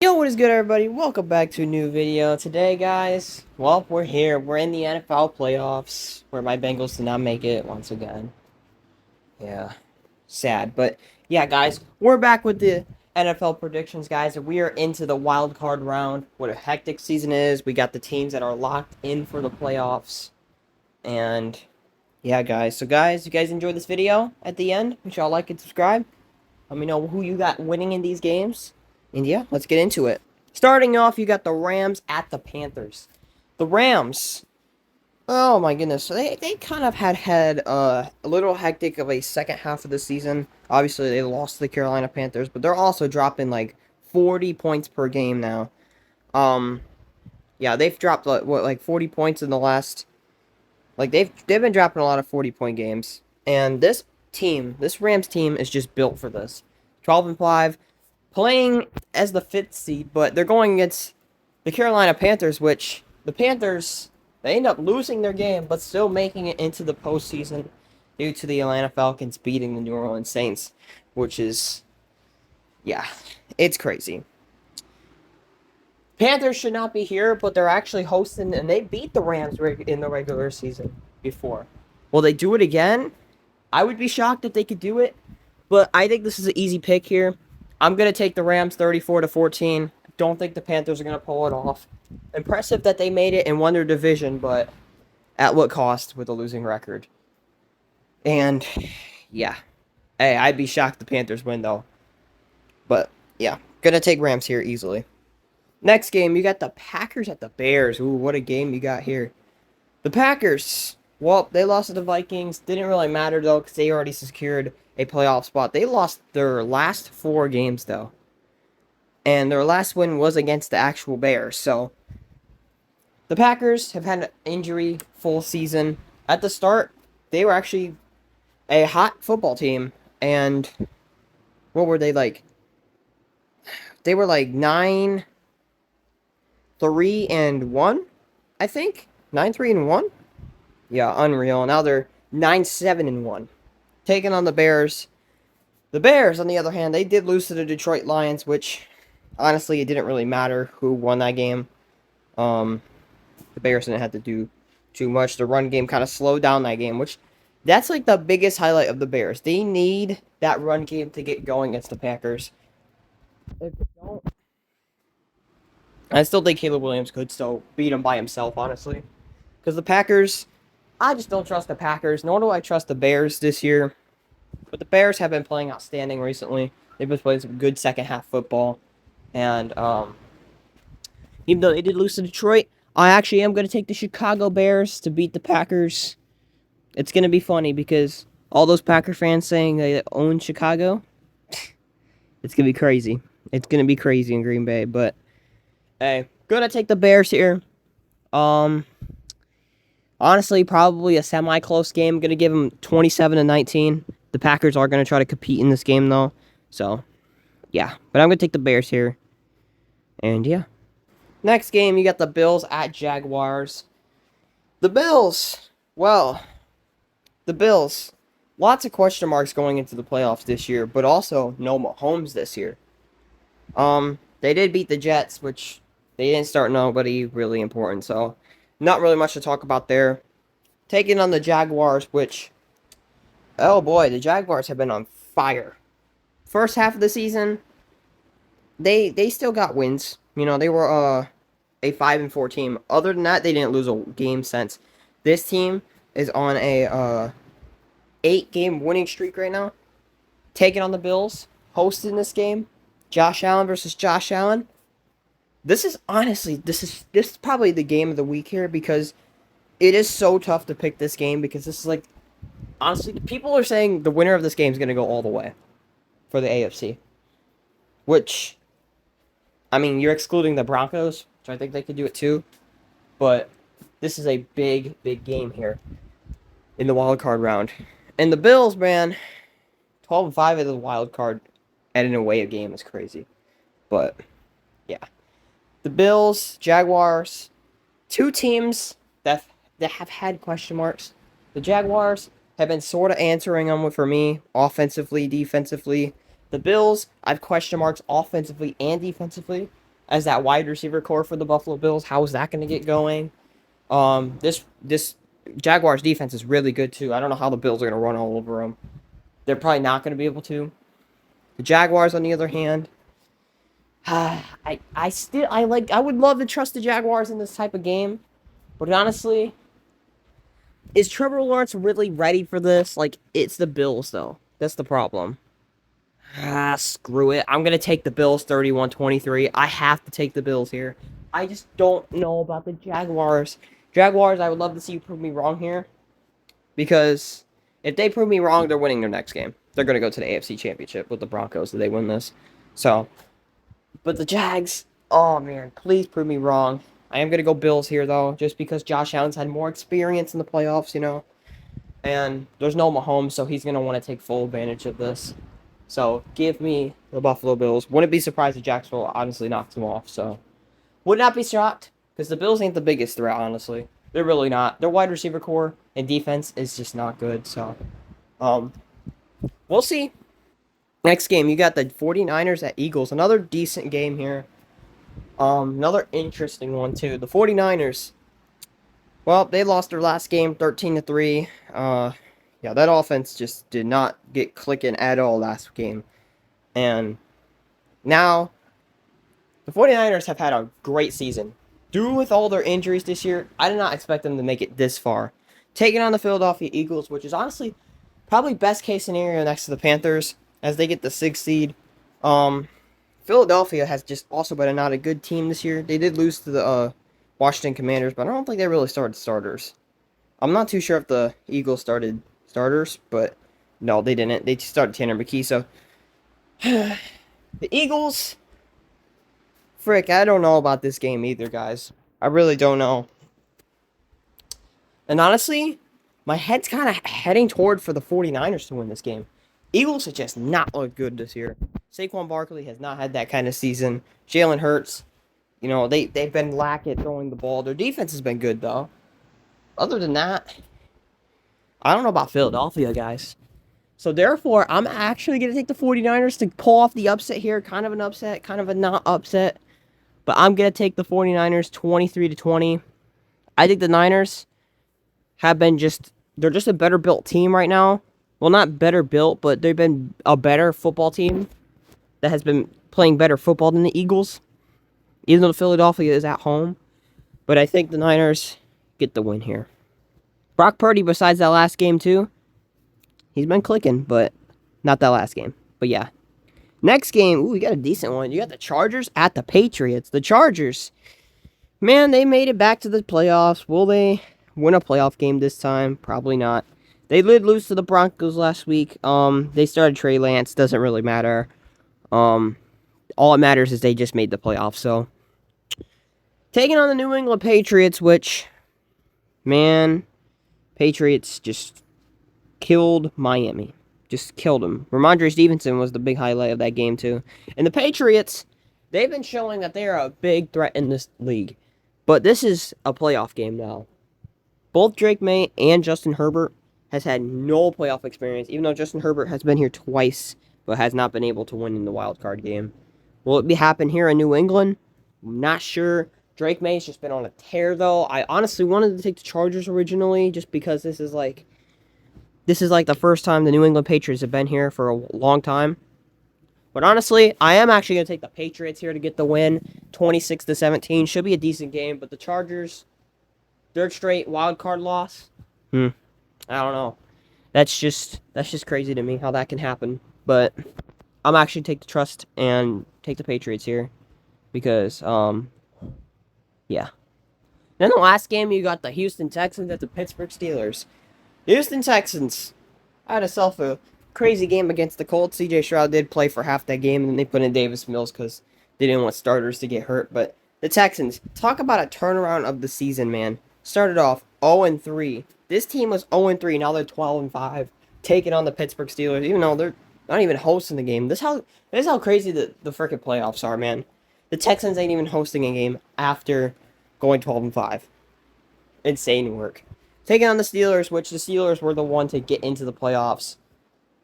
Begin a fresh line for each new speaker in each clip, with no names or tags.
Yo, what is good, everybody? Welcome back to a new video. Today, guys, well, we're here. We're in the NFL playoffs, where my Bengals did not make it once again. Yeah, sad. But, yeah, guys, we're back with the NFL predictions, guys, and we are into the wild card round. What a hectic season is. We got the teams that are locked in for the playoffs. And, yeah, guys. So, guys, you guys enjoyed this video at the end? Make sure y'all like and subscribe. Let me know who you got winning in these games. And yeah, let's get into it. Starting off, you got the Rams at the Panthers. The Rams, oh my goodness, they kind of had a little hectic of a second half of the season. Obviously, they lost to the Carolina Panthers, but they're also dropping like 40 points per game now. Um, yeah, they've dropped like 40 points in the last, like they've been dropping a lot of 40-point games. And this Rams team is just built for this. 12-5, playing as the fifth seed, but they're going against the Carolina Panthers, which the Panthers, they end up losing their game, but still making it into the postseason due to the Atlanta Falcons beating the New Orleans Saints, which is, yeah, it's crazy. Panthers should not be here, but they're actually hosting, and they beat the Rams in the regular season before. Will they do it again? I would be shocked if they could do it, but I think this is an easy pick here. I'm going to take the Rams 34-14. Don't think the Panthers are going to pull it off. Impressive that they made it and won their division, but at what cost with a losing record? And, yeah. Hey, I'd be shocked the Panthers win, though. But, yeah. Going to take Rams here easily. Next game, you got the Packers at the Bears. Ooh, what a game you got here. The Packers, well, they lost to the Vikings. Didn't really matter, though, because they already secured a playoff spot. They lost their last 4 games, though. And their last win was against the actual Bears. So, the Packers have had an injury full season. At the start, they were actually a hot football team. And what were they like? They were like 9-3-1, I think. 9-3-1? Yeah, unreal. Now they're 9-7-1. Taking on the Bears. The Bears, on the other hand, they did lose to the Detroit Lions, which, honestly, it didn't really matter who won that game. The Bears didn't have to do too much. The run game kind of slowed down that game, which, that's like the biggest highlight of the Bears. They need that run game to get going against the Packers. If they don't, I still think Caleb Williams could still beat him by himself, honestly. Because the Packers, I just don't trust the Packers, nor do I trust the Bears this year. But the Bears have been playing outstanding recently. They've been playing some good second half football. And even though they did lose to Detroit, I actually am going to take the Chicago Bears to beat the Packers. It's going to be funny because all those Packer fans saying they own Chicago, it's going to be crazy. It's going to be crazy in Green Bay. But, hey, going to take the Bears here. Honestly, probably a semi-close game. Going to give them 27-19. The Packers are going to try to compete in this game, though. So, yeah. But I'm going to take the Bears here. And, yeah. Next game, you got the Bills at Jaguars. The Bills. Well, the Bills. Lots of question marks going into the playoffs this year. But also, no Mahomes this year. They did beat the Jets, which they didn't start nobody really important. So, not really much to talk about there. Taking on the Jaguars, which, oh boy, the Jaguars have been on fire. First half of the season, they still got wins. You know, they were a 5-4 team. Other than that, they didn't lose a game since. This team is on a 8-game winning streak right now. Taking on the Bills, hosting this game. Josh Allen versus Josh Allen. This is honestly, this is probably the game of the week here because it is so tough to pick this game because this is like, honestly, people are saying the winner of this game is going to go all the way for the AFC. Which, I mean, you're excluding the Broncos, which I think they could do it too. But this is a big, big game here in the wild card round. And the Bills, man, 12-5 is a wild card at an away game is crazy. But, yeah. The Bills, Jaguars, two teams that have had question marks. The Jaguars have been sort of answering them for me, offensively, defensively. The Bills, I've question marks offensively and defensively. as that wide receiver core for the Buffalo Bills. How is that going to get going? This Jaguars defense is really good too. I don't know how the Bills are going to run all over them. They're probably not going to be able to. The Jaguars, on the other hand, I would love to trust the Jaguars in this type of game, but honestly, is Trevor Lawrence really ready for this? Like, it's the Bills though. That's the problem. Screw it. I'm gonna take the Bills 31-23. I have to take the Bills here. I just don't know about the Jaguars. Jaguars, I would love to see you prove me wrong here, because if they prove me wrong, they're winning their next game. They're gonna go to the AFC Championship with the Broncos if they win this. So, but the Jags, oh man, please prove me wrong. I am going to go Bills here, though, just because Josh Allen's had more experience in the playoffs, you know. And there's no Mahomes, so he's going to want to take full advantage of this. So, give me the Buffalo Bills. Wouldn't be surprised if Jacksonville honestly knocks them off, so. Would not be shocked, because the Bills ain't the biggest threat, honestly. They're really not. Their wide receiver core and defense is just not good, so. We'll see. Next game, you got the 49ers at Eagles. Another decent game here. Another interesting one, too. The 49ers. Well, they lost their last game 13-3. Yeah, that offense just did not get clicking at all last game. And now, the 49ers have had a great season. Due with all their injuries this year, I did not expect them to make it this far. Taking on the Philadelphia Eagles, which is honestly probably best case scenario next to the Panthers, as they get the 6th seed. Philadelphia has just also been not a good team this year. They did lose to the Washington Commanders, but I don't think they really started starters. I'm not too sure if the Eagles started starters, but no, they didn't. They started Tanner McKee, so the Eagles, frick, I don't know about this game either, guys. I really don't know. And honestly, my head's kind of heading toward for the 49ers to win this game. Eagles have just not looked good this year. Saquon Barkley has not had that kind of season. Jalen Hurts, you know, they've been lacking at throwing the ball. Their defense has been good, though. Other than that, I don't know about Philadelphia, guys. So, therefore, I'm actually going to take the 49ers to pull off the upset here. Kind of an upset, kind of a not upset. But I'm going to take the 49ers 23-20. I think the Niners have been they're just a better built team right now. Well, not better built, but they've been a better football team that has been playing better football than the Eagles, even though Philadelphia is at home. But I think the Niners get the win here. Brock Purdy, besides that last game, too, he's been clicking, but not that last game. But yeah. Next game, we got a decent one. You got the Chargers at the Patriots. The Chargers, man, they made it back to the playoffs. Will they win a playoff game this time? Probably not. They did lose to the Broncos last week. They started Trey Lance. Doesn't really matter. All it matters is they just made the playoffs. So, taking on the New England Patriots, which, man, Patriots just killed Miami. Just killed them. Ramondre Stevenson was the big highlight of that game, too. And the Patriots, they've been showing that they are a big threat in this league. But this is a playoff game now. Both Drake May and Justin Herbert has had no playoff experience, even though Justin Herbert has been here twice, but has not been able to win in the wild card game. Will it happen here in New England? I'm not sure. Drake May's just been on a tear, though. I honestly wanted to take the Chargers originally, just because this is like the first time the New England Patriots have been here for a long time. But honestly, I am actually going to take the Patriots here to get the win. 26-17. Should be a decent game, but the Chargers, third straight wild card loss. I don't know. That's just crazy to me how that can happen. But I'm actually take the trust and take the Patriots here because yeah. Then the last game you got the Houston Texans at the Pittsburgh Steelers. Houston Texans had a crazy game against the Colts. CJ Stroud did play for half that game, and then they put in Davis Mills because they didn't want starters to get hurt. But the Texans, talk about a turnaround of the season, man. Started off 0-3. This team was 0-3, now they're 12-5, taking on the Pittsburgh Steelers, even though they're not even hosting the game. This is how crazy the freaking playoffs are, man. The Texans ain't even hosting a game after going 12-5. Insane work. Taking on the Steelers, which the Steelers were the one to get into the playoffs,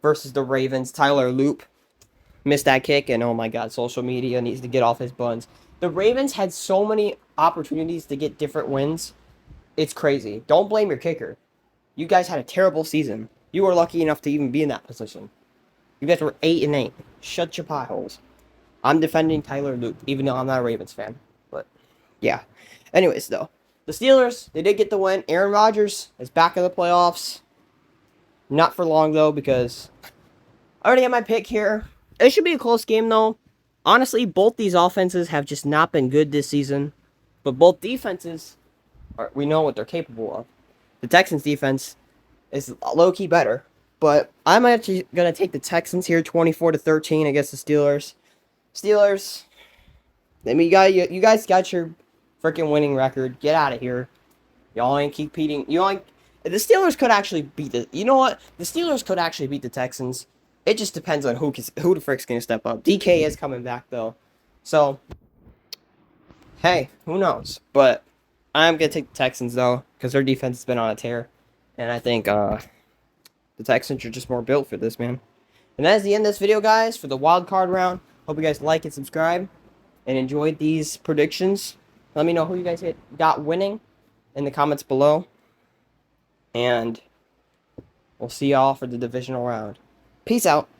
versus the Ravens. Tyler Loop. missed that kick, and oh my god, social media needs to get off his buns. The Ravens had so many opportunities to get different wins. It's crazy. Don't blame your kicker. You guys had a terrible season. You were lucky enough to even be in that position. You guys were 8-8. Shut your pie holes. I'm defending Tyler Luke, even though I'm not a Ravens fan. But yeah. Anyways, though, the Steelers, they did get the win. Aaron Rodgers is back in the playoffs. Not for long though, because I already have my pick here. It should be a close game though. Honestly, both these offenses have just not been good this season, but both defenses we know what they're capable of. The Texans defense is low-key better, but I'm actually going to take the Texans here 24-13 against the Steelers. Steelers, I mean, you guys got your freaking winning record. Get out of here. Y'all ain't keep beating. The Steelers could actually beat the. You know what? The Steelers could actually beat the Texans. It just depends on who the frick's gonna step up. DK is coming back though, so hey, who knows? But I'm gonna take the Texans though, because their defense has been on a tear, and I think the Texans are just more built for this, man. And that is the end of this video, guys, for the wild card round. Hope you guys like and subscribe, and enjoyed these predictions. Let me know who you guys got winning in the comments below, and we'll see y'all for the divisional round. Peace out.